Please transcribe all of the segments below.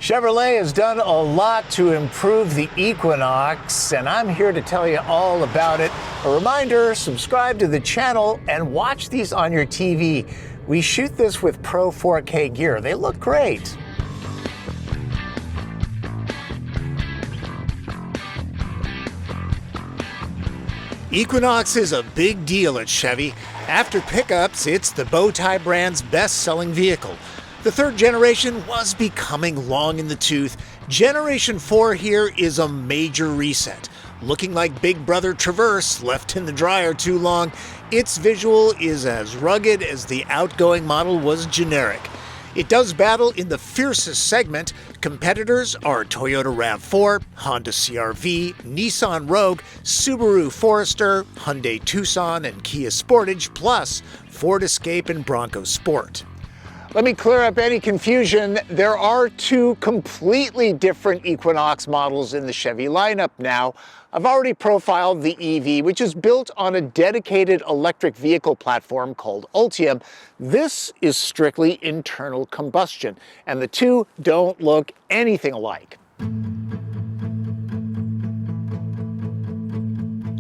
Chevrolet has done a lot to improve the Equinox, and I'm here to tell you all about it. A reminder, subscribe to the channel and watch these on your TV. We shoot this with Pro 4K gear. They look great. Equinox is a big deal at Chevy. After pickups, it's the Bowtie brand's best-selling vehicle. The third generation was becoming long in the tooth. Generation 4 here is a major reset. Looking like Big Brother Traverse left in the dryer too long, its visual is as rugged as the outgoing model was generic. It does battle in the fiercest segment. Competitors are Toyota RAV4, Honda CR-V, Nissan Rogue, Subaru Forester, Hyundai Tucson, and Kia Sportage, plus Ford Escape and Bronco Sport. Let me clear up any confusion. There are two completely different Equinox models in the Chevy lineup now. I've already profiled the EV, which is built on a dedicated electric vehicle platform called Ultium. This is strictly internal combustion, and the two don't look anything alike.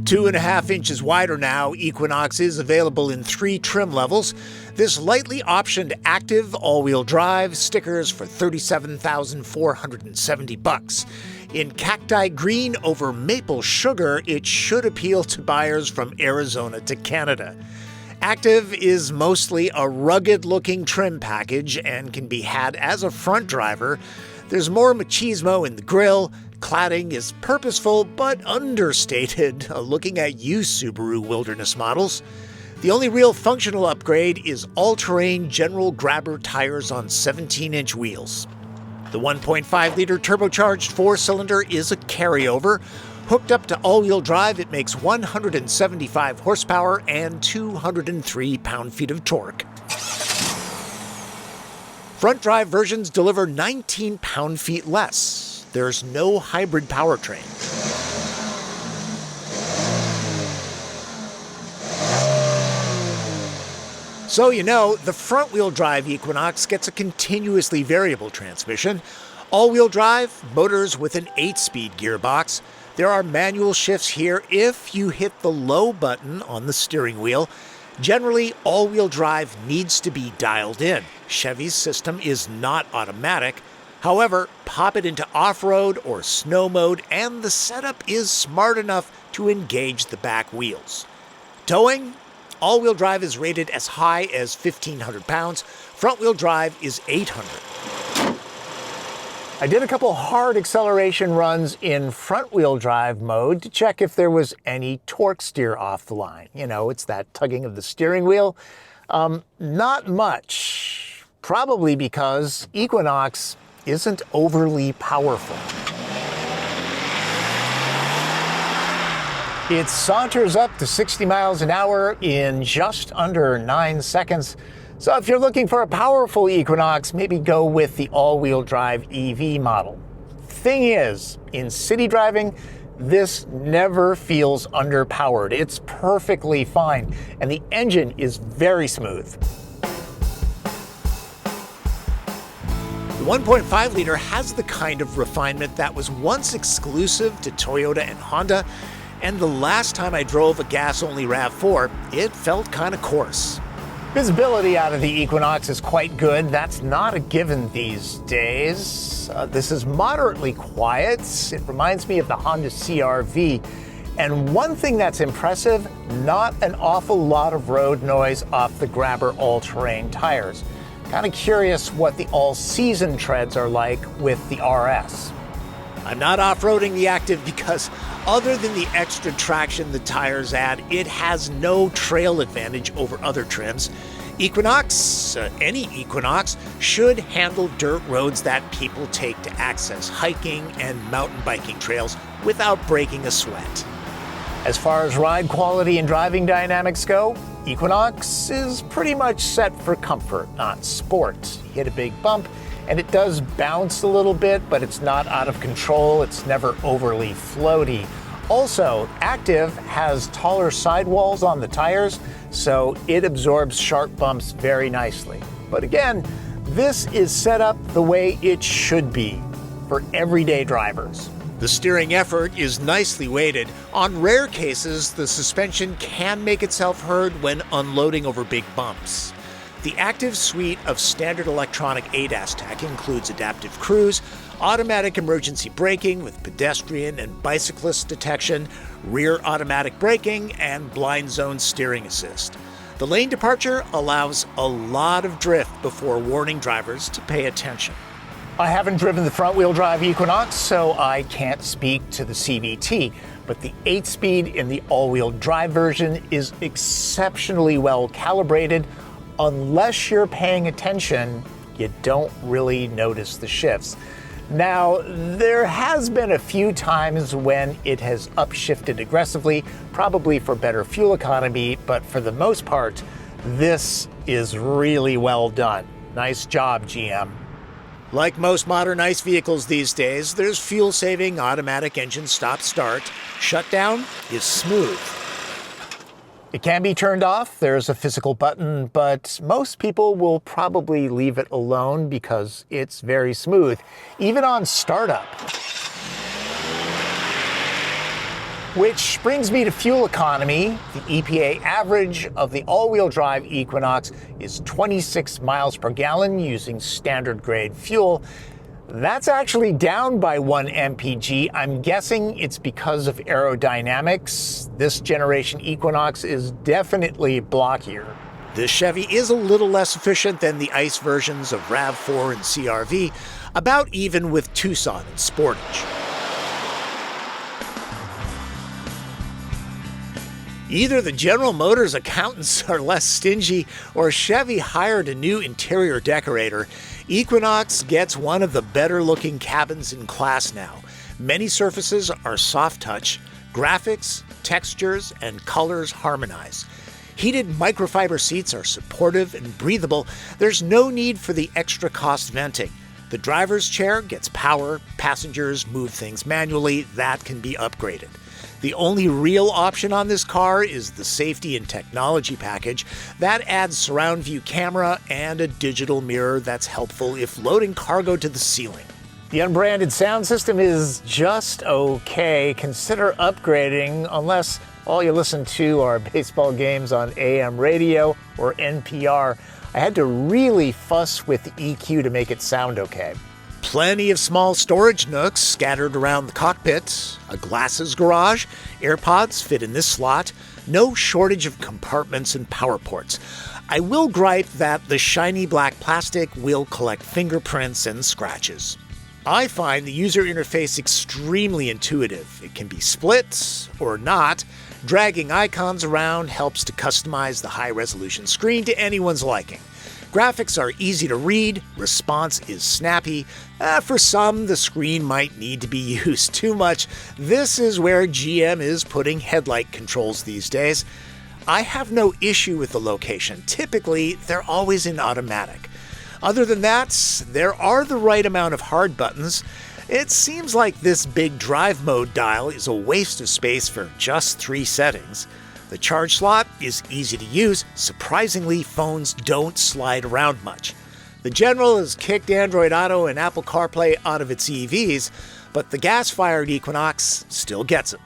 2.5 inches wider now, Equinox is available in 3 trim levels. This lightly optioned active all-wheel drive stickers for $37,470. In cacti green over maple sugar, it should appeal to buyers from Arizona to Canada. Active is mostly a rugged-looking trim package and can be had as a front driver. There's more machismo in the grille. Cladding is purposeful but understated, looking at used Subaru Wilderness models. The only real functional upgrade is all-terrain general grabber tires on 17-inch wheels. The 1.5-liter turbocharged 4-cylinder is a carryover. Hooked up to all-wheel drive, it makes 175 horsepower and 203 pound-feet of torque. Front drive versions deliver 19 pound-feet less. There's no hybrid powertrain. So you know, the front-wheel drive Equinox gets a continuously variable transmission. All-wheel drive, motors with an 8-speed gearbox. There are manual shifts here if you hit the low button on the steering wheel. Generally, all-wheel drive needs to be dialed in. Chevy's system is not automatic. However, pop it into off-road or snow mode and the setup is smart enough to engage the back wheels. Towing? All-wheel drive is rated as high as 1,500 pounds. Front-wheel drive is 800. I did a couple hard acceleration runs in front-wheel drive mode to check if there was any torque steer off the line. You know, it's that tugging of the steering wheel. Not much. Probably because Equinox isn't overly powerful. It saunters up to 60 miles an hour in just under 9 seconds. So if you're looking for a powerful Equinox, maybe go with the all-wheel drive EV model. Thing is, in city driving, this never feels underpowered. It's perfectly fine, and the engine is very smooth. The 1.5-liter has the kind of refinement that was once exclusive to Toyota and Honda, and the last time I drove a gas-only RAV4, it felt kind of coarse. Visibility out of the Equinox is quite good. That's not a given these days. This is moderately quiet. It reminds me of the Honda CR-V. And one thing that's impressive, not an awful lot of road noise off the grabber all-terrain tires. Kind of curious what the all-season treads are like with the RS. I'm not off-roading the Active because other than the extra traction the tires add, it has no trail advantage over other trims. Equinox, any Equinox, should handle dirt roads that people take to access hiking and mountain biking trails without breaking a sweat. As far as ride quality and driving dynamics go, Equinox is pretty much set for comfort, not sport. You hit a big bump, and it does bounce a little bit, but it's not out of control. It's never overly floaty. Also, Active has taller sidewalls on the tires, so it absorbs sharp bumps very nicely. But again, this is set up the way it should be. for everyday drivers. The steering effort is nicely weighted. On rare cases, the suspension can make itself heard when unloading over big bumps. The active suite of standard electronic ADAS tech includes adaptive cruise, automatic emergency braking with pedestrian and bicyclist detection, rear automatic braking, and blind zone steering assist. The lane departure allows a lot of drift before warning drivers to pay attention. I haven't driven the front-wheel drive Equinox, so I can't speak to the CVT, but the 8-speed in the all-wheel drive version is exceptionally well calibrated. Unless you're paying attention, you don't really notice the shifts. Now, there has been a few times when it has upshifted aggressively, probably for better fuel economy, but for the most part, this is really well done. Nice job, GM. Like most modern ICE vehicles these days, there's fuel-saving automatic engine stop-start. Shutdown is smooth. It can be turned off. There's a physical button, but most people will probably leave it alone because it's very smooth, even on startup. Which brings me to fuel economy. The EPA average of the all-wheel drive Equinox is 26 miles per gallon using standard grade fuel. That's actually down by 1 mpg. I'm guessing it's because of aerodynamics. This generation Equinox is definitely blockier. This Chevy is a little less efficient than the ICE versions of RAV4 and CR-V, about even with Tucson and Sportage. Either the General Motors accountants are less stingy or Chevy hired a new interior decorator. Equinox gets one of the better-looking cabins in class now. Many surfaces are soft touch, graphics, textures, and colors harmonize. Heated microfiber seats are supportive and breathable. There's no need for the extra cost venting. The driver's chair gets power, passengers move things manually, that can be upgraded. The only real option on this car is the safety and technology package. That adds surround view camera and a digital mirror that's helpful if loading cargo to the ceiling. The unbranded sound system is just okay. Consider upgrading unless all you listen to are baseball games on AM radio or NPR. I had to really fuss with the EQ to make it sound okay. Plenty of small storage nooks scattered around the cockpit, a glasses garage, AirPods fit in this slot, no shortage of compartments and power ports. I will gripe that the shiny black plastic will collect fingerprints and scratches. I find the user interface extremely intuitive. It can be split or not. Dragging icons around helps to customize the high-resolution screen to anyone's liking. Graphics are easy to read, response is snappy. For some, the screen might need to be used too much. This is where GM is putting headlight controls these days. I have no issue with the location. Typically, they're always in automatic. Other than that, there are the right amount of hard buttons. It seems like this big drive mode dial is a waste of space for just 3 settings. The charge slot is easy to use. Surprisingly, phones don't slide around much. The General has kicked Android Auto and Apple CarPlay out of its EVs, but the gas-fired Equinox still gets it.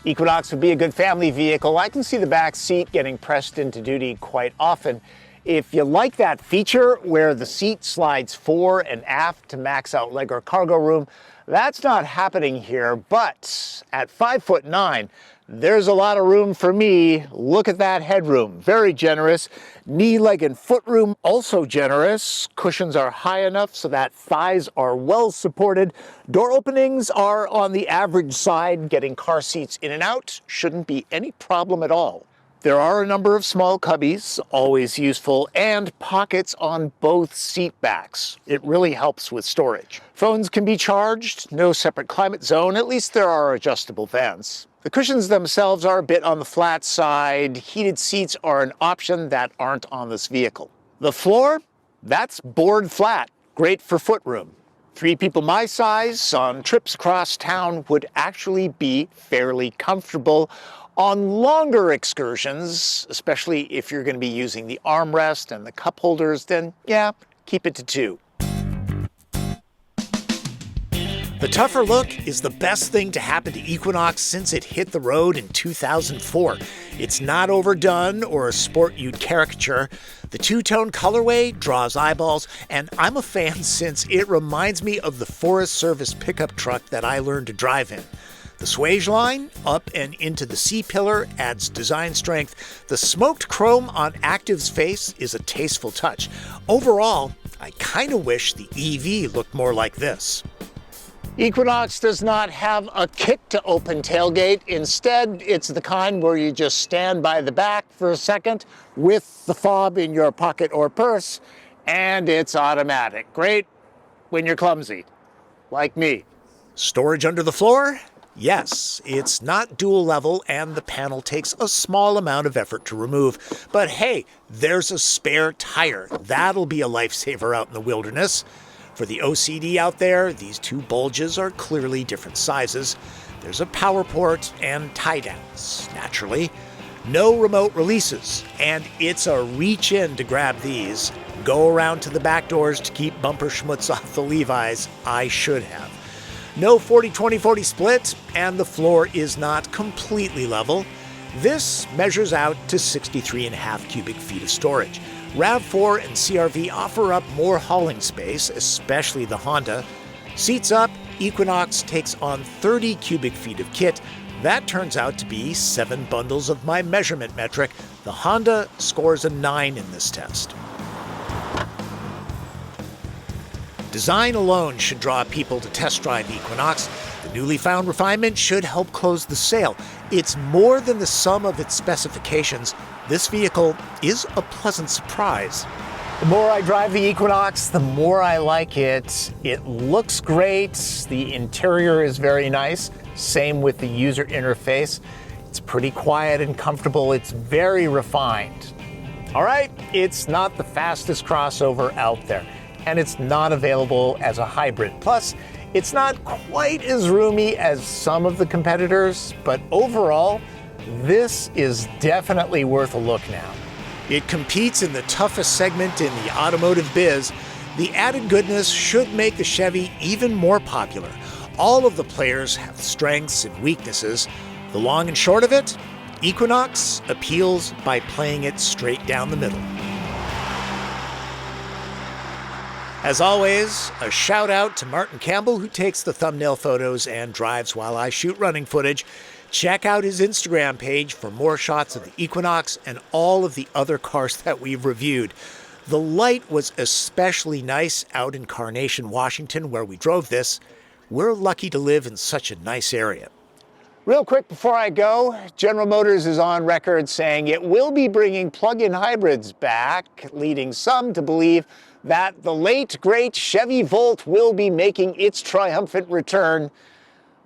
Equinox would be a good family vehicle. I can see the back seat getting pressed into duty quite often. If you like that feature where the seat slides fore and aft to max out leg or cargo room, that's not happening here, but at 5'9", there's a lot of room for me. Look at that headroom, very generous. Knee, leg, and foot room, also generous. Cushions are high enough so that thighs are well supported. Door openings are on the average side. Getting car seats in and out shouldn't be any problem at all. There are a number of small cubbies, always useful, and pockets on both seat backs. It really helps with storage. Phones can be charged, no separate climate zone, at least there are adjustable vents. The cushions themselves are a bit on the flat side. Heated seats are an option that aren't on this vehicle. The floor, that's board flat, great for footroom. 3 people my size on trips across town would actually be fairly comfortable. On longer excursions, especially if you're going to be using the armrest and the cup holders, then yeah, keep it to 2. The tougher look is the best thing to happen to Equinox since it hit the road in 2004. It's not overdone or a sport you'd caricature. The two-tone colorway draws eyeballs, and I'm a fan since it reminds me of the Forest Service pickup truck that I learned to drive in. The swage line up and into the C-pillar adds design strength. The smoked chrome on Active's face is a tasteful touch. Overall, I kind of wish the EV looked more like this. Equinox does not have a kick-to-open tailgate. Instead, it's the kind where you just stand by the back for a second with the fob in your pocket or purse, and it's automatic. Great when you're clumsy, like me. Storage under the floor? Yes, it's not dual level and the panel takes a small amount of effort to remove. But hey, there's a spare tire. That'll be a lifesaver out in the wilderness. For the OCD out there, these two bulges are clearly different sizes. There's a power port and tie-downs, naturally. No remote releases, and it's a reach in to grab these. Go around to the back doors to keep bumper schmutz off the Levi's. I should have. No 40-20-40 split, and the floor is not completely level. This measures out to 63.5 cubic feet of storage. RAV4 and CR-V offer up more hauling space, especially the Honda. Seats up, Equinox takes on 30 cubic feet of kit. That turns out to be 7 bundles of my measurement metric. The Honda scores a 9 in this test. Design alone should draw people to test drive Equinox. The newly found refinement should help close the sale. It's more than the sum of its specifications. This vehicle is a pleasant surprise. The more I drive the Equinox, the more I like it. It looks great. The interior is very nice. Same with the user interface. It's pretty quiet and comfortable. It's very refined. All right, it's not the fastest crossover out there, and it's not available as a hybrid. Plus, it's not quite as roomy as some of the competitors, but overall, this is definitely worth a look now. It competes in the toughest segment in the automotive biz. The added goodness should make the Chevy even more popular. All of the players have strengths and weaknesses. The long and short of it, Equinox appeals by playing it straight down the middle. As always, a shout out to Martin Campbell, who takes the thumbnail photos and drives while I shoot running footage. Check out his Instagram page for more shots of the Equinox and all of the other cars that we've reviewed. The light was especially nice out in Carnation, Washington, where we drove this. We're lucky to live in such a nice area. Real quick before I go, General Motors is on record saying it will be bringing plug-in hybrids back, leading some to believe that the late, great Chevy Volt will be making its triumphant return.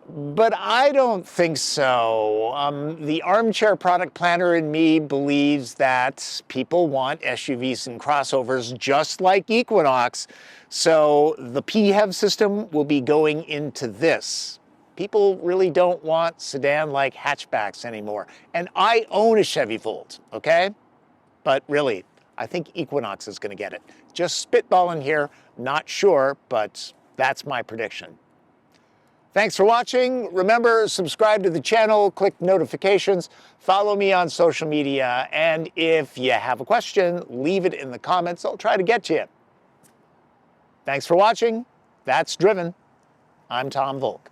But I don't think so. The armchair product planner in me believes that people want SUVs and crossovers just like Equinox. So the PHEV system will be going into this. People really don't want sedan-like hatchbacks anymore. And I own a Chevy Volt, okay? But really, I think Equinox is going to get it. Just spitballing here, not sure, but that's my prediction. Thanks for watching. Remember, subscribe to the channel, click notifications, follow me on social media, and if you have a question, leave it in the comments. I'll try to get to you. Thanks for watching. That's Driven. I'm Tom Volk.